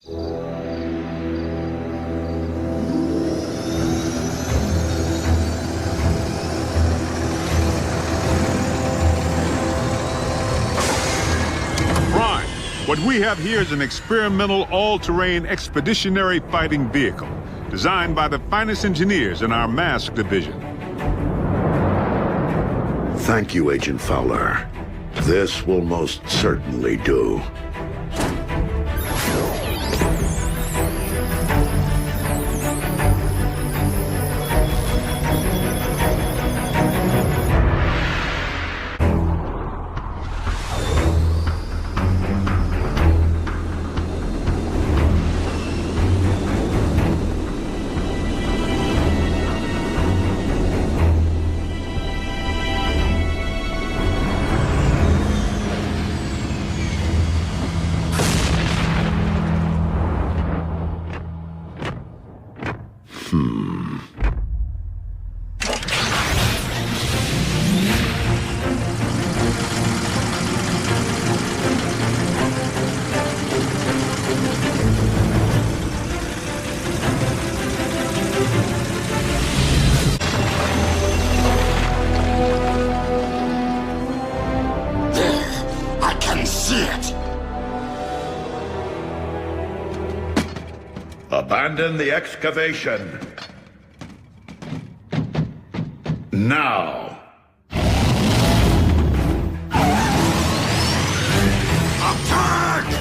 Prime, what we have here is an experimental all-terrain expeditionary fighting vehicle designed by the finest engineers in our mask division. Thank you, Agent Fowler. This will most certainly do. Abandon the excavation. Now. Attack!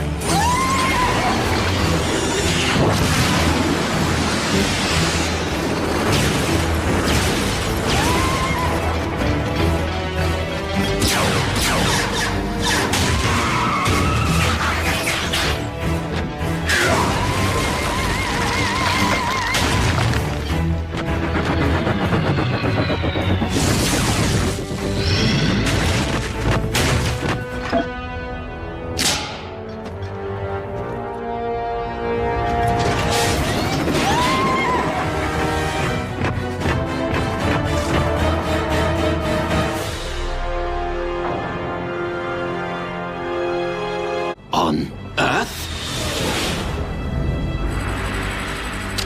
On Earth?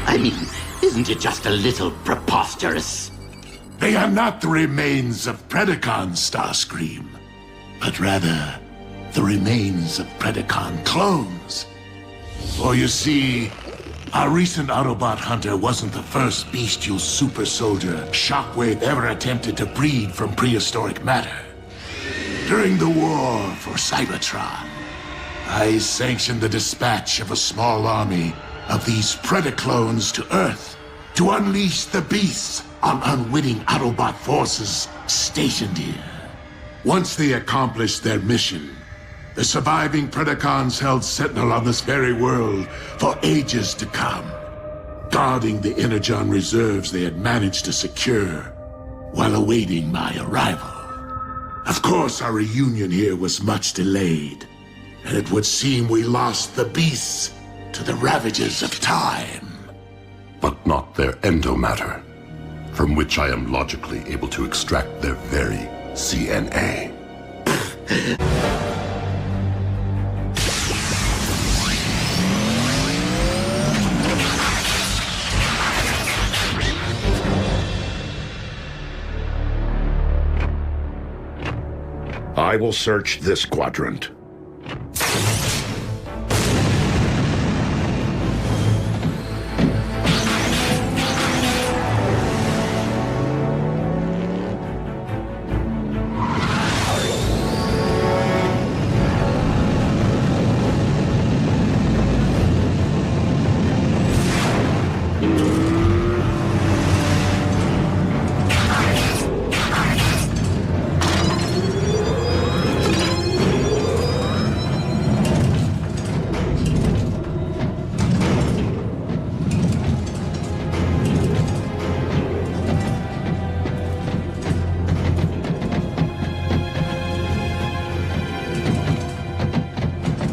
I mean, isn't it just a little preposterous? They are not the remains of Predacon, Starscream, but rather the remains of Predacon clones. For you see, our recent Autobot hunter wasn't the first bestial super soldier Shockwave ever attempted to breed from prehistoric matter. During the war for Cybertron, I sanctioned the dispatch of a small army of these Predaclones to Earth to unleash the beasts on unwitting Autobot forces stationed here. Once they accomplished their mission, the surviving Predacons held sentinel on this very world for ages to come, guarding the Energon reserves they had managed to secure while awaiting my arrival. Of course, our reunion here was much delayed, and it would seem we lost the beasts to the ravages of time. But not their endomatter, from which I am logically able to extract their very CNA. I will search this quadrant.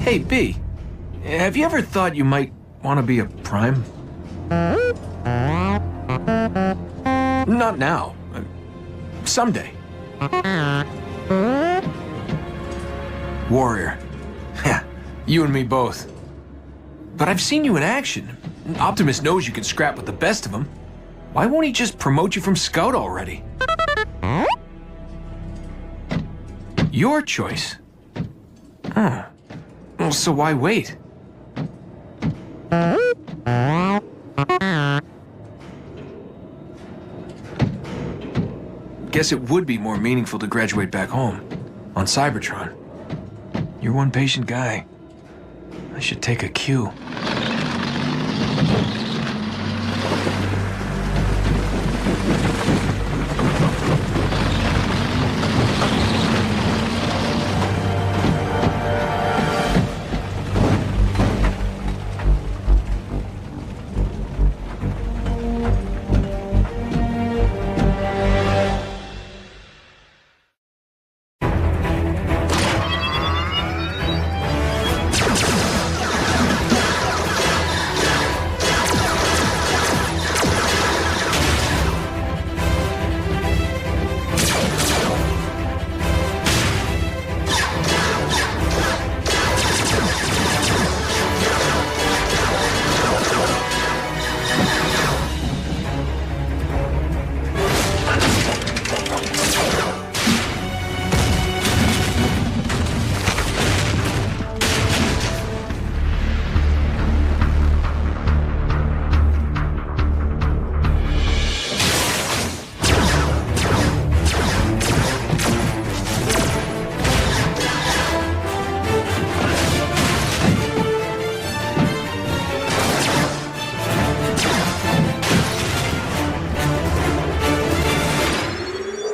Hey, B, have you ever thought you might want to be a Prime? Not now. Someday. Warrior. Yeah, you and me both. But I've seen you in action. Optimus knows you can scrap with the best of them. Why won't he just promote you from Scout already? Your choice. Oh. Well, so why wait? Guess it would be more meaningful to graduate back home, on Cybertron. You're one patient guy. I should take a cue.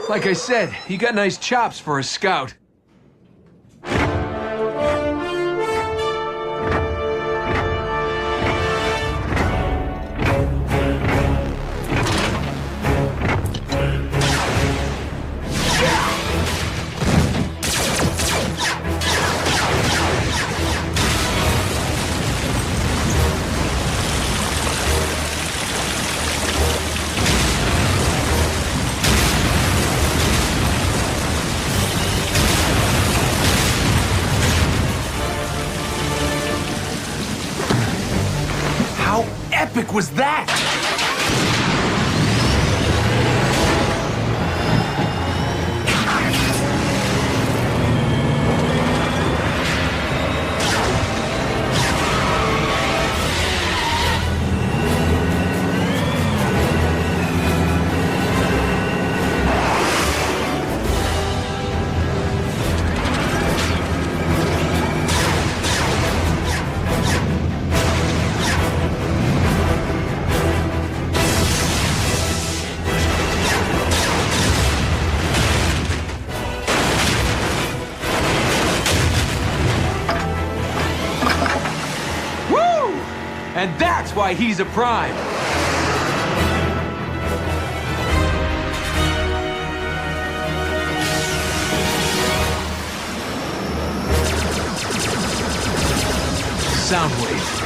Like I said, you got nice chops for a Scout. How epic was that? And that's why he's a Prime. Soundwave.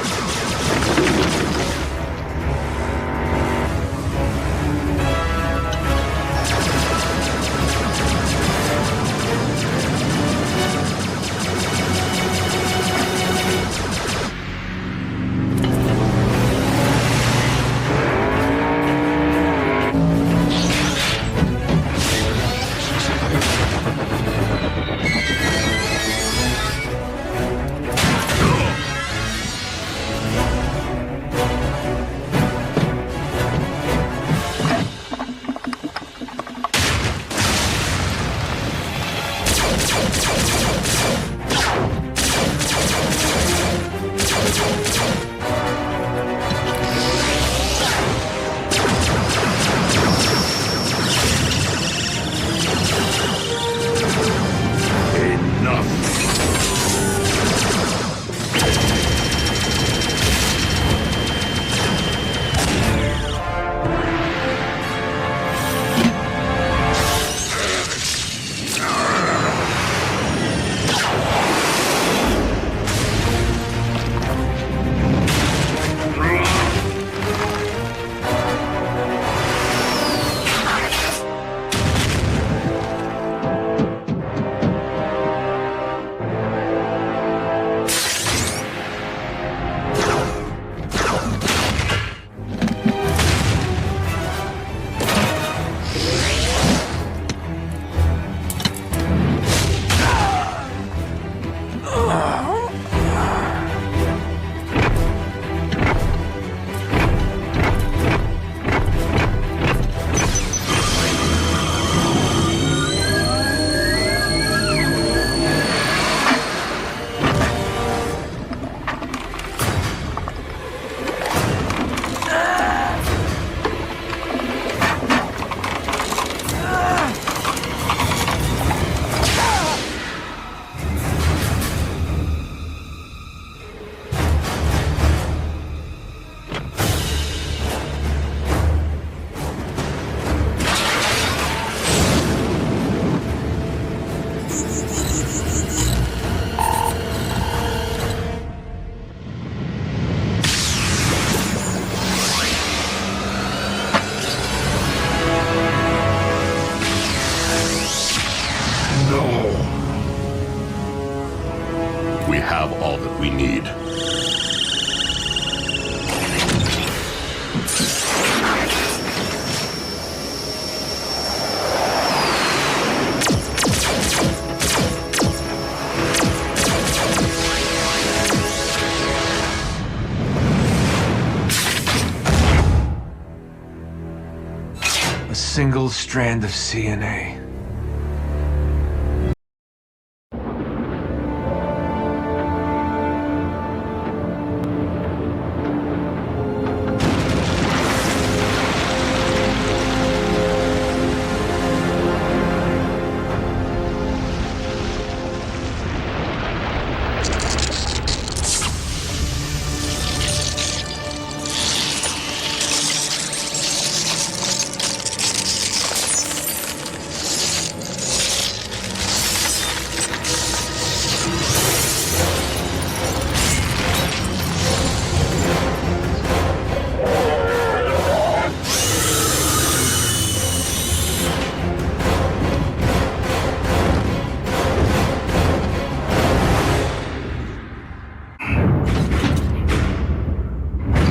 single strand of CNA.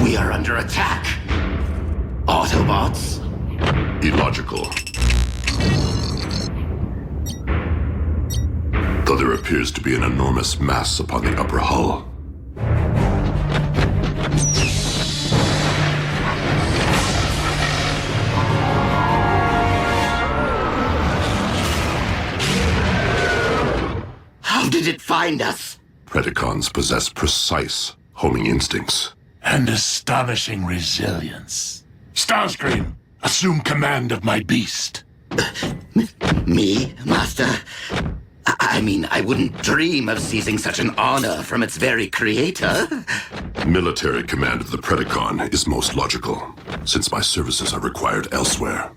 We are under attack. Autobots? Illogical. Though there appears to be an enormous mass upon the upper hull. How did it find us? Predacons possess precise homing instincts. And astonishing resilience. Starscream, assume command of my beast. Me, Master? I mean, I wouldn't dream of seizing such an honor from its very creator. Military command of the Predacon is most logical, since my services are required elsewhere.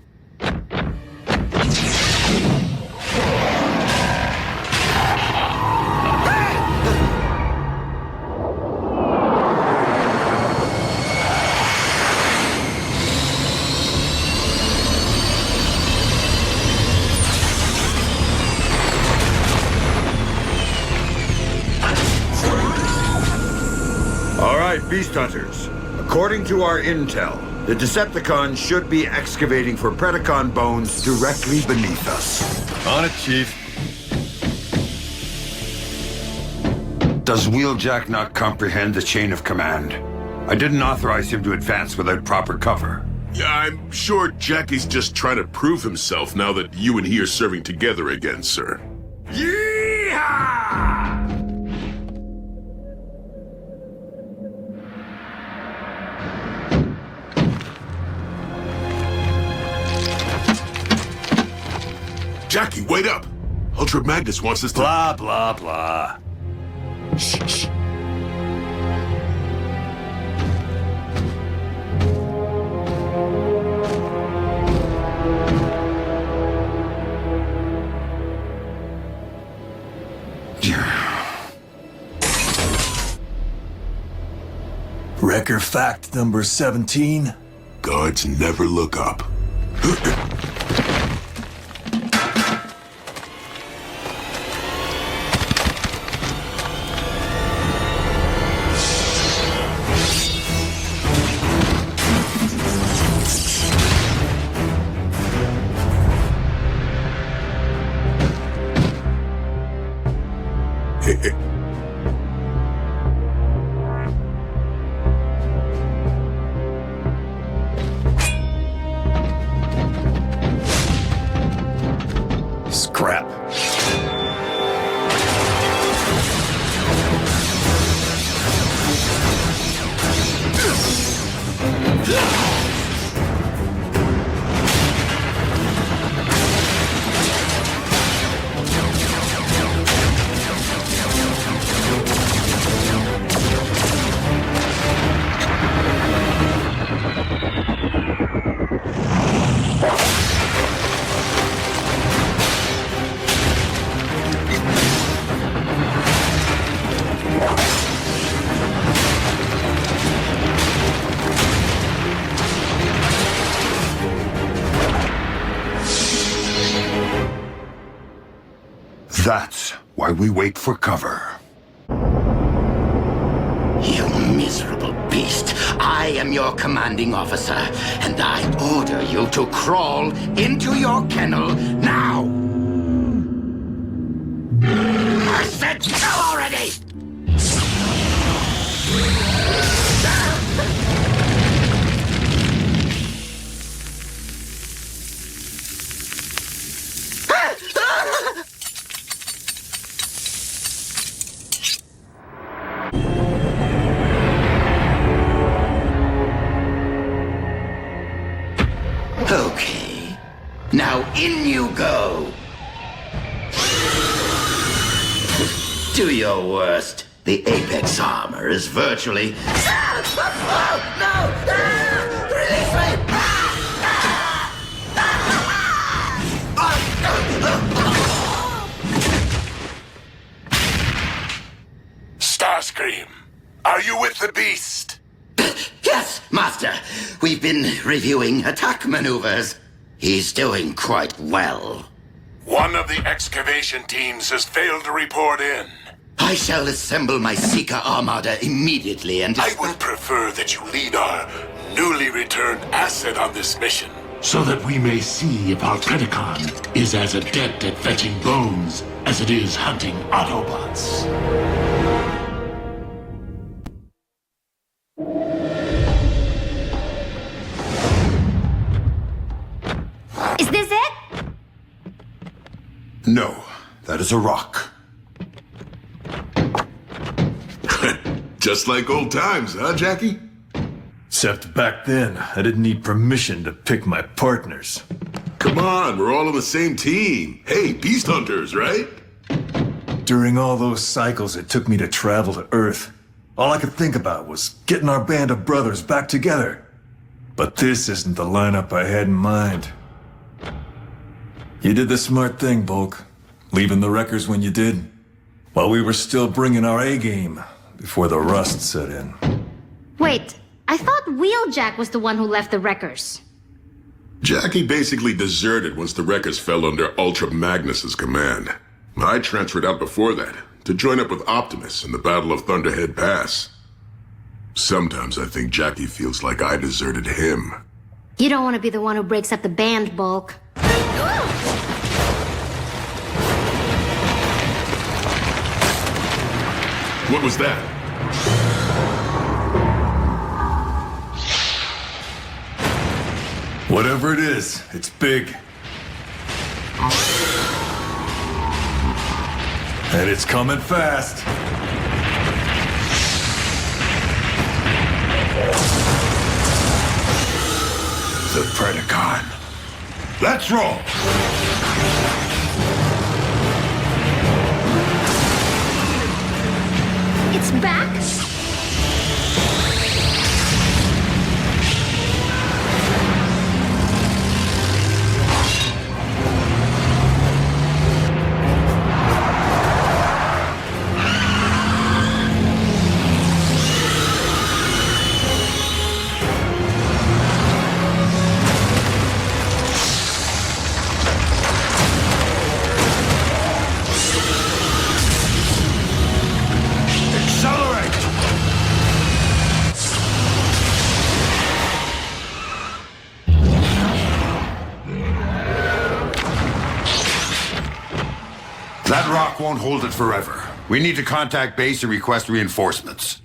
All right, Beast Hunters. According to our intel, the Decepticons should be excavating for Predacon bones directly beneath us. On it, Chief. Does Wheeljack not comprehend the chain of command? I didn't authorize him to advance without proper cover. Yeah, I'm sure Jackie's just trying to prove himself now that you and he are serving together again, sir. Yeehaw! Jackie, wait up! Ultra Magnus wants us to— Blah, blah, blah. Shh. Wrecker fact number 17. Guards never look up. Scrap. That's why we wait for cover. You miserable beast. I am your commanding officer, and I order you to crawl into your kennel now! I said go already! Now in you go. Do your worst. The Apex armor is virtually... No! Release me! Starscream, are you with the beast? Yes, Master. We've been reviewing attack maneuvers. He's doing quite well. One of the excavation teams has failed to report in. I shall assemble my Seeker Armada immediately and... I would prefer that you lead our newly returned asset on this mission. So that we may see if our Predacon is as adept at fetching bones as it is hunting Autobots. Is this it? No, that is a rock. Just like old times, huh, Jackie? Except back then, I didn't need permission to pick my partners. Come on, we're all on the same team. Hey, beast hunters, right? During all those cycles it took me to travel to Earth, all I could think about was getting our band of brothers back together. But this isn't the lineup I had in mind. You did the smart thing, Bulk, leaving the wreckers when you did, while we were still bringing our A-game before the rust set in. Wait, I thought Wheeljack was the one who left the wreckers. Jackie basically deserted once the wreckers fell under Ultra Magnus's command. I transferred out before that, to join up with Optimus in the Battle of Thunderhead Pass. Sometimes I think Jackie feels like I deserted him. You don't want to be the one who breaks up the band, Bulk. What was that? Whatever it is, it's big. And it's coming fast. The Predacon. Let's roll! It's back? That rock won't hold it forever. We need to contact base and request reinforcements.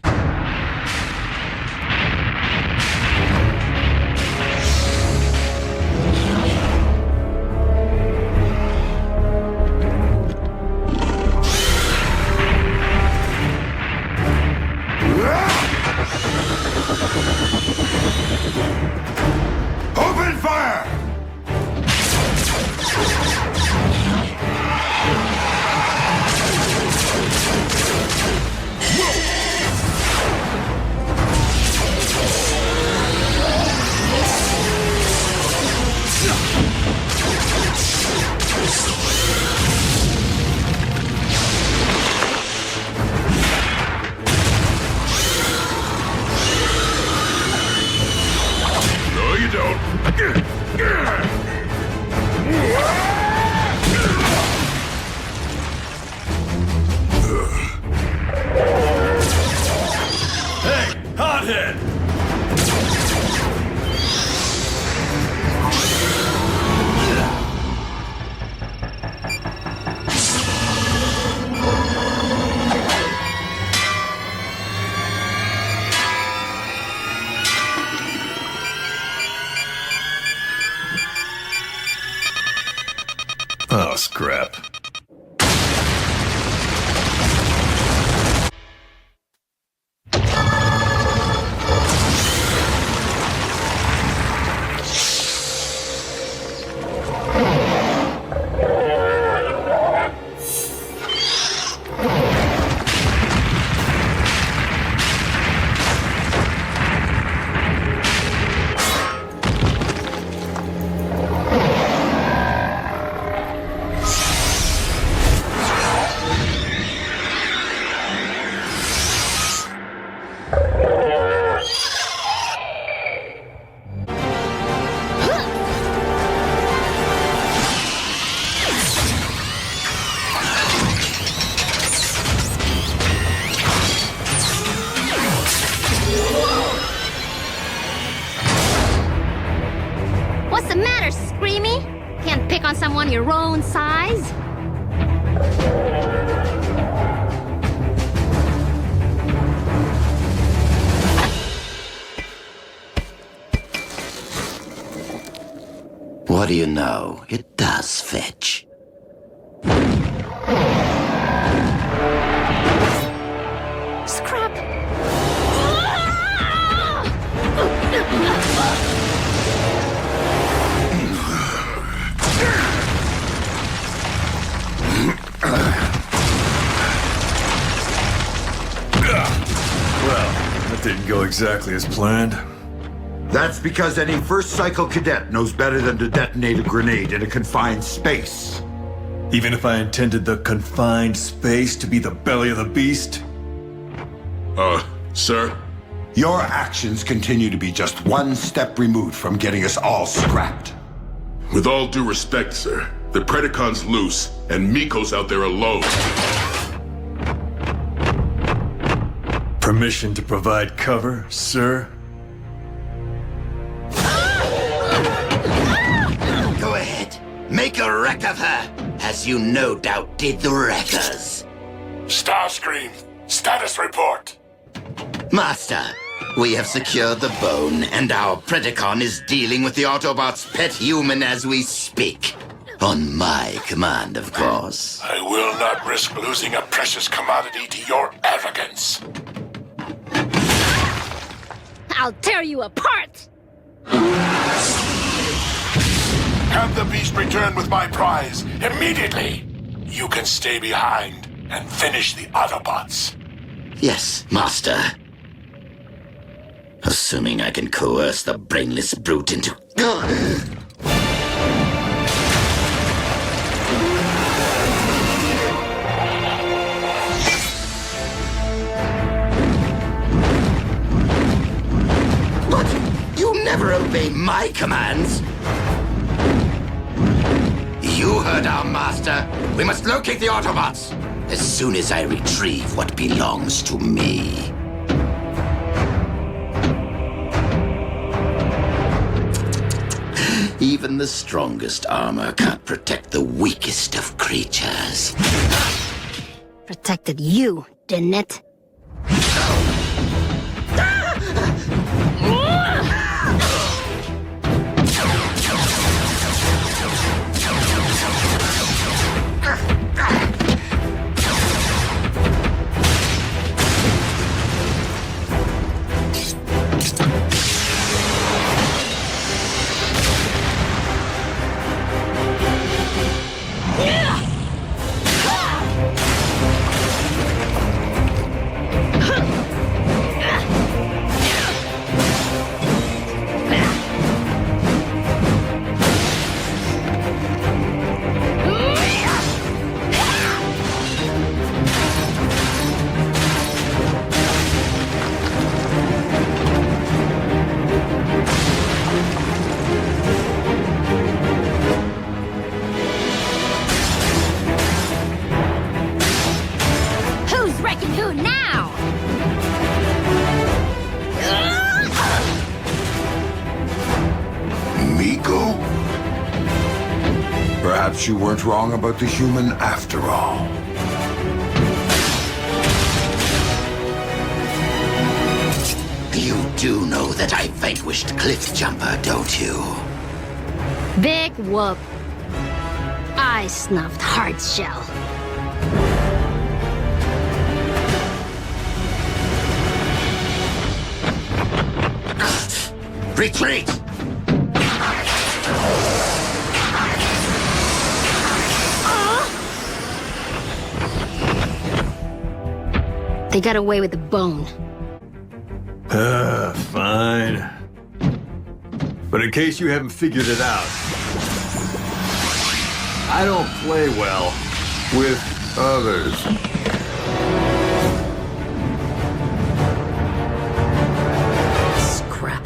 Open fire! No, you don't. Hey, hothead! Oh, scrap. What's the matter, Screamy? Can't pick on someone your own size? What do you know? It does fetch. Scrap! Well, that didn't go exactly as planned. That's because any first cycle cadet knows better than to detonate a grenade in a confined space. Even if I intended the confined space to be the belly of the beast? Sir? Your actions continue to be just one step removed from getting us all scrapped. With all due respect, sir, the Predacon's loose, and Miko's out there alone. Permission to provide cover, sir? Go ahead. Make a wreck of her, as you no doubt did the Wreckers. Starscream, status report. Master, we have secured the bone, and our Predacon is dealing with the Autobots' pet human as we speak. On my command, of course. I will not risk losing a precious commodity to your arrogance. I'll tear you apart! Have the beast return with my prize immediately. You can stay behind and finish the Autobots. Yes, Master. Assuming I can coerce the brainless brute into... What? You never obey my commands! You heard our master. We must locate the Autobots as soon as I retrieve what belongs to me. Even the strongest armor can't protect the weakest of creatures. Protected you, didn't it? Who now? Miko? Perhaps you weren't wrong about the human after all. You do know that I vanquished Cliffjumper, don't you? Big whoop. I snuffed Hardshell. Retreat! They got away with the bone. Fine. But in case you haven't figured it out, I don't play well with others. Scrap.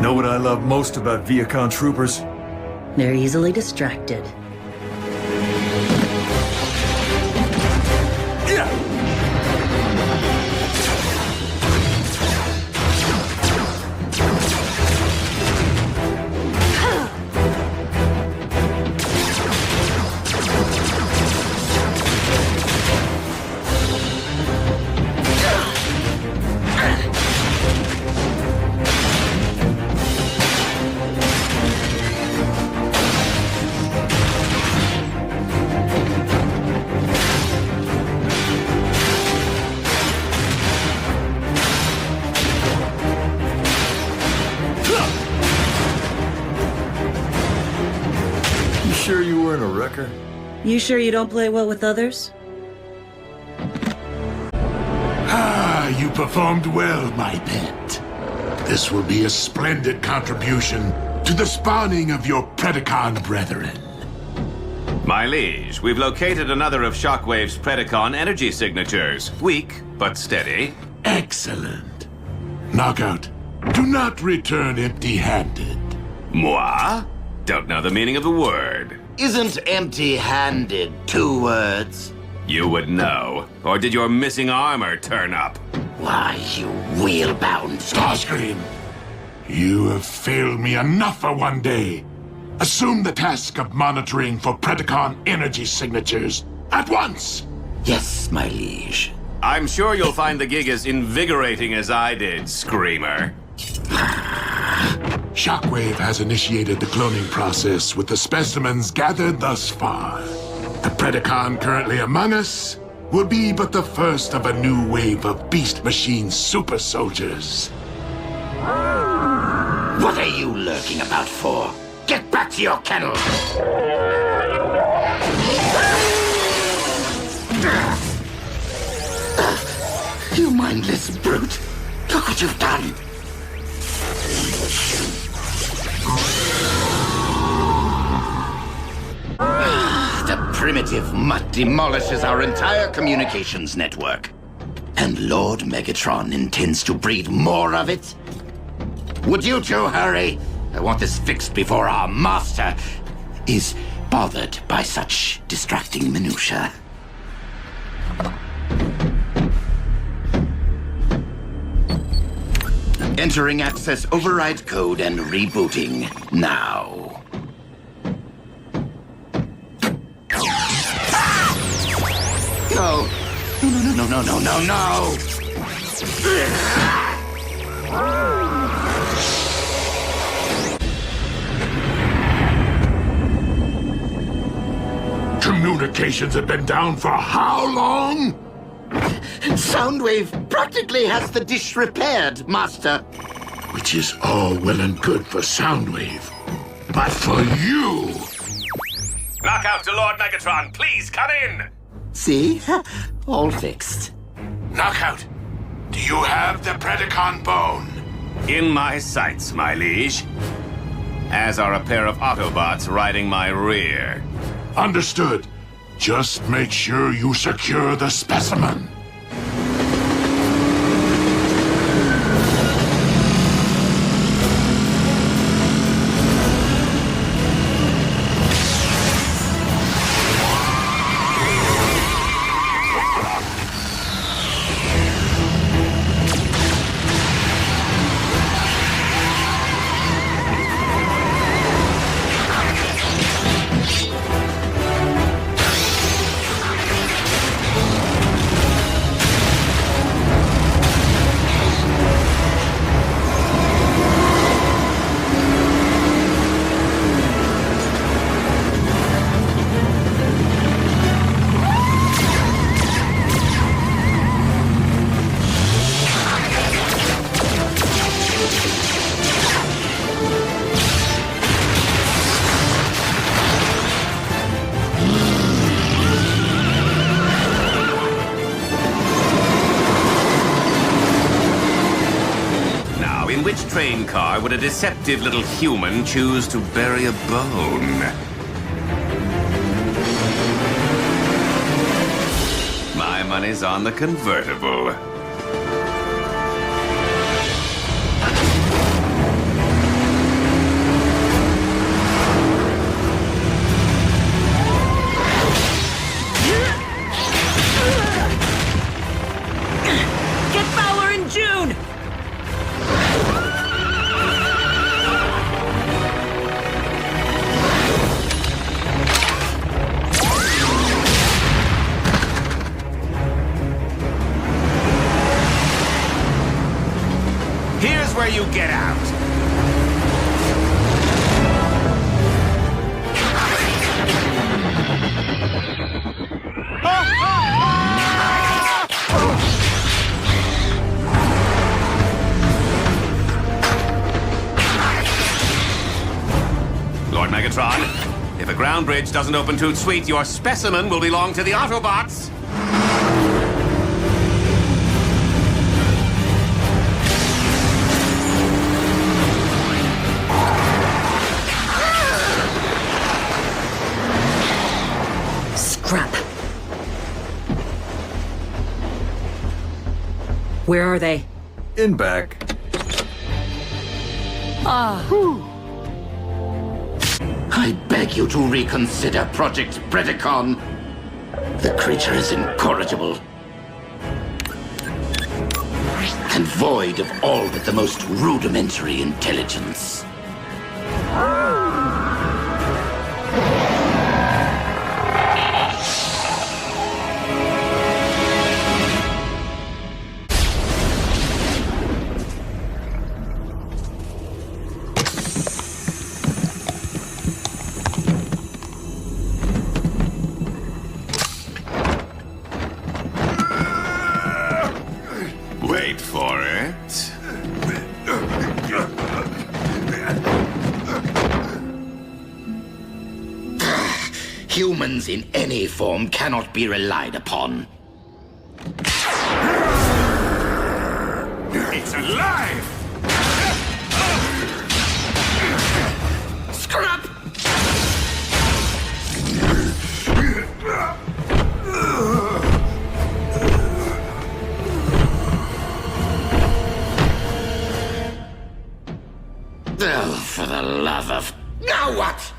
Know what I love most about Viacon troopers? They're easily distracted. Yeah! killer and a wrecker? You sure you don't play well with others? Ah, you performed well, my pet. This will be a splendid contribution to the spawning of your Predacon brethren. My liege, we've located another of Shockwave's Predacon energy signatures. Weak, but steady. Excellent. Knockout, do not return empty-handed. Moi? Don't know the meaning of the word. Isn't empty-handed 2 words? You would know. Or did your missing armor turn up? Why, you wheel-bound... Starscream, you have failed me enough for one day. Assume the task of monitoring for Predacon energy signatures at once! Yes, my liege. I'm sure you'll find the gig as invigorating as I did, Screamer. Shockwave has initiated the cloning process with the specimens gathered thus far. The Predacon currently among us will be but the first of a new wave of Beast Machine super soldiers. What are you lurking about for? Get back to your kennel! You mindless brute! Look what you've done! The primitive mutt demolishes our entire communications network. And Lord Megatron intends to breed more of it? Would you two hurry? I want this fixed before our master is bothered by such distracting minutiae. Entering access override code and rebooting now. No. No. Communications have been down for how long? Soundwave practically has the dish repaired, Master. Which is all well and good for Soundwave. But for you... Knockout to Lord Megatron, please come in! See? All fixed. Knockout, do you have the Predacon bone? In my sights, my liege. As are a pair of Autobots riding my rear. Understood. Just make sure you secure the specimen. Which train car would a deceptive little human choose to bury a bone? My money's on the convertible. Get Fowler in June! Here's where you get out. Lord Megatron, If a ground bridge doesn't open Toot Sweet, your specimen will belong to the Autobots. Scrap. Where are they? In back. I beg you to reconsider Project Predacon. The creature is incorrigible. And void of all but the most rudimentary intelligence. Wait for it. Humans in any form cannot be relied upon. It's alive! Scrap! Oh, for the love of... Now what?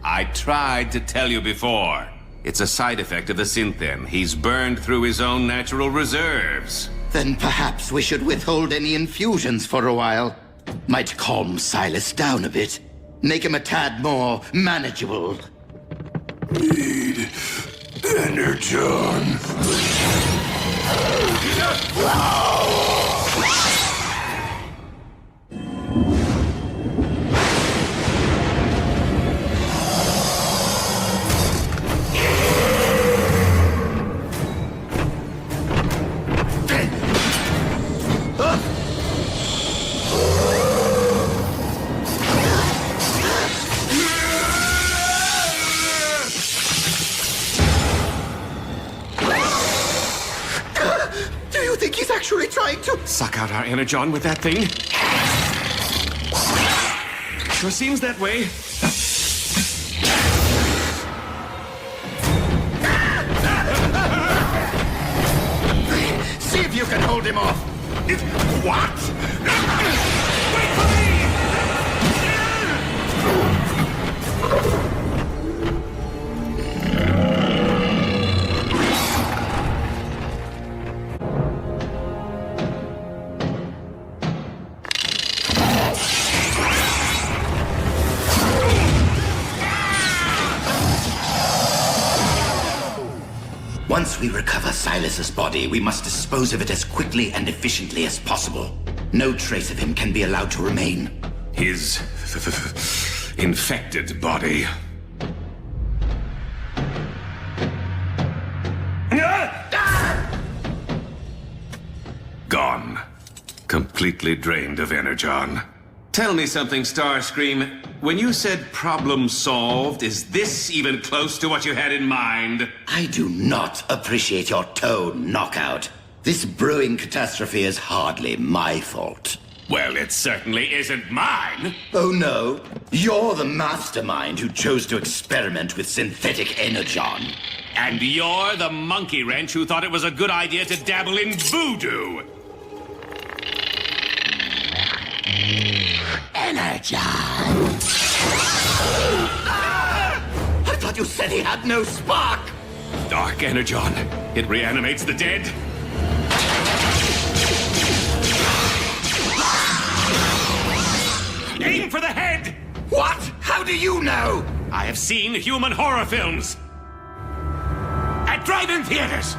I tried to tell you before. It's a side effect of the Synthen. He's burned through his own natural reserves. Then perhaps we should withhold any infusions for a while. Might calm Silas down a bit. Make him a tad more manageable. Need Energon. Do you think he's actually trying to... Suck out our Energon with that thing? Sure seems that way. See if you can hold him off. What? Once we recover Silas's body, we must dispose of it as quickly and efficiently as possible. No trace of him can be allowed to remain. His infected body. Gone. Completely drained of Energon. Tell me something, Starscream. When you said problem solved, is this even close to what you had in mind? I do not appreciate your tone, Knockout. This brewing catastrophe is hardly my fault. Well, it certainly isn't mine. Oh no, you're the mastermind who chose to experiment with synthetic Energon. And you're the monkey wrench who thought it was a good idea to dabble in voodoo. Energon! I thought you said he had no spark! Dark Energon. It reanimates the dead. Aim for the head! What? How do you know? I have seen human horror films. At drive-in theaters.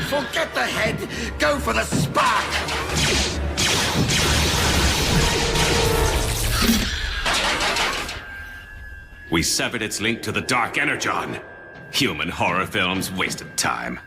Forget the head. Go for the spark. We severed its link to the Dark Energon. Human horror films, waste of time.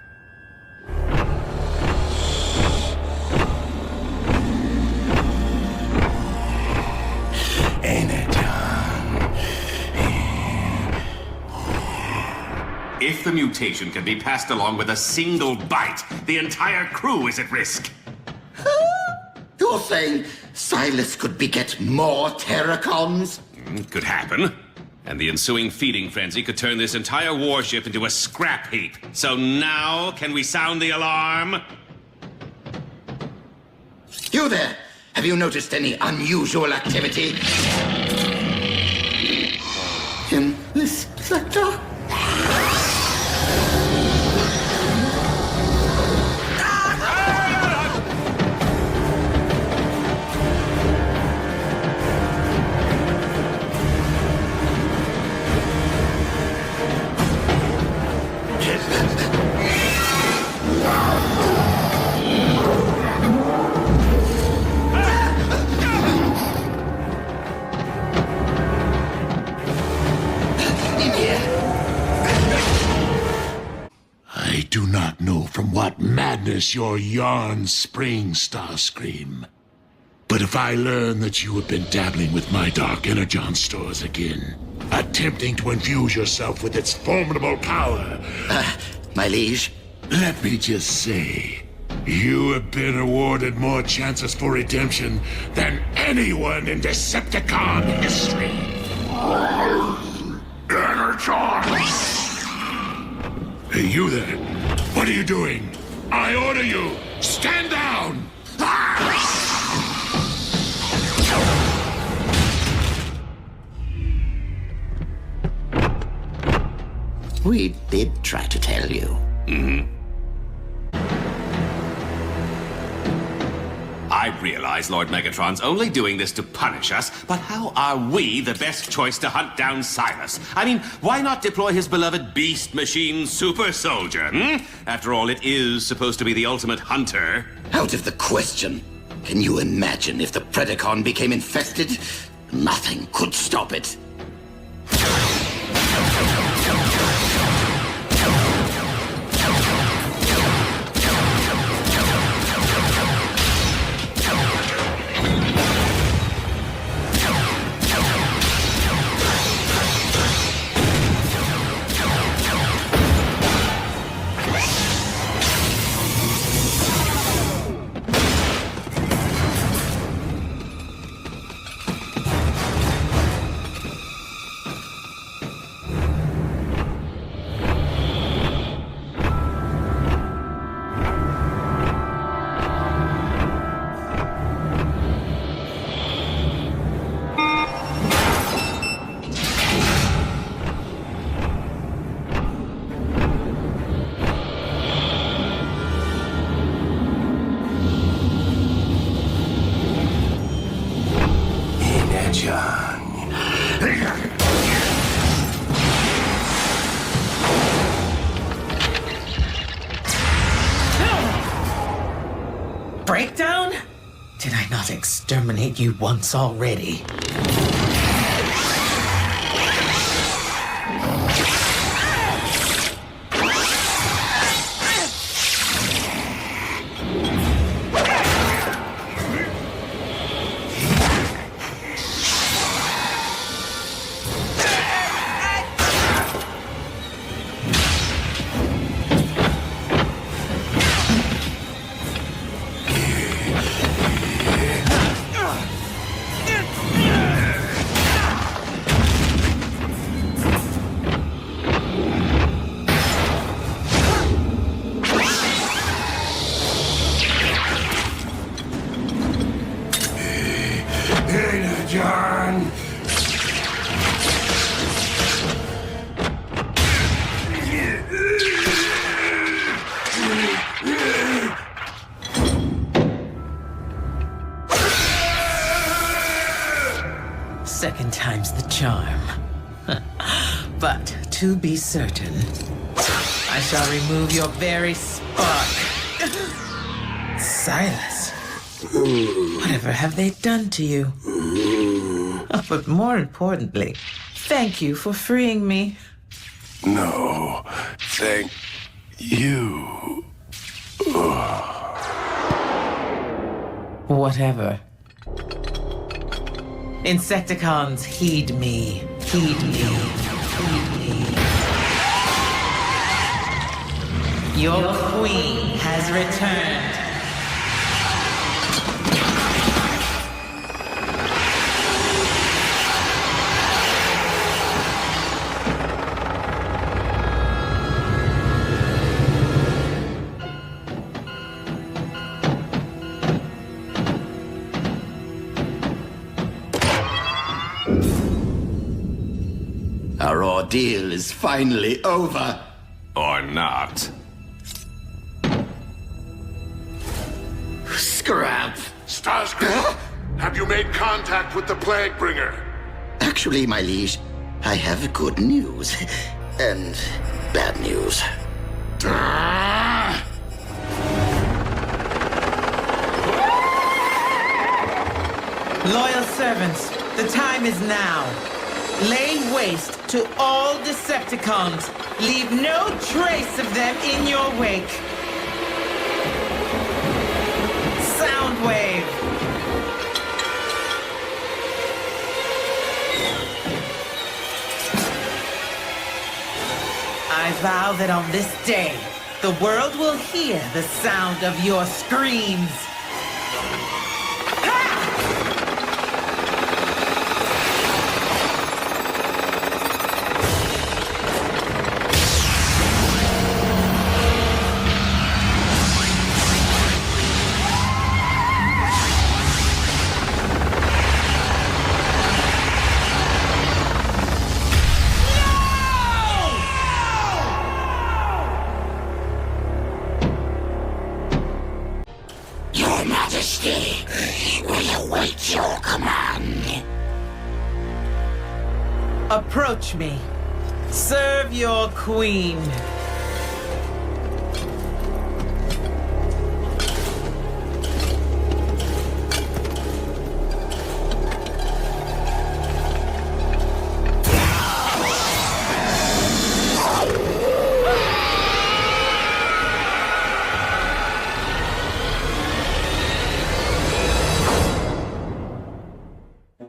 If the mutation can be passed along with a single bite, the entire crew is at risk. You're saying Silas could beget more Terracons? Could happen. And the ensuing feeding frenzy could turn this entire warship into a scrap heap. So now, can we sound the alarm? You there! Have you noticed any unusual activity in this sector? I do not know from what madness your yarns spring, Starscream. But if I learn that you have been dabbling with my Dark Energon stores again, attempting to infuse yourself with its formidable power... my liege? Let me just say, you have been awarded more chances for redemption than anyone in Decepticon history. Energon! Hey, you there! What are you doing? I order you! Stand down! We did try to tell you. I realize Lord Megatron's only doing this to punish us, but how are we the best choice to hunt down Silas? I mean, why not deploy his beloved beast machine super soldier, After all, it is supposed to be the ultimate hunter. Out of the question. Can you imagine if the Predacon became infested? Nothing could stop it. Breakdown? Did I not exterminate you once already? John! Second time's the charm. But to be certain, I shall remove your very spark. Silas, whatever have they done to you? But more importantly, thank you for freeing me. No, thank you. Whatever. Insecticons, heed me. Heed me. Heed me. Your queen has returned. Our ordeal is finally over. Or not. Scrap. Starscream, have you made contact with the Plaguebringer? Actually, my liege, I have good news. And bad news. Loyal servants, the time is now. Lay waste to all Decepticons. Leave no trace of them in your wake. Soundwave. I vow that on this day, the world will hear the sound of your screams. Your Majesty, we await your command. Approach me. Serve your queen.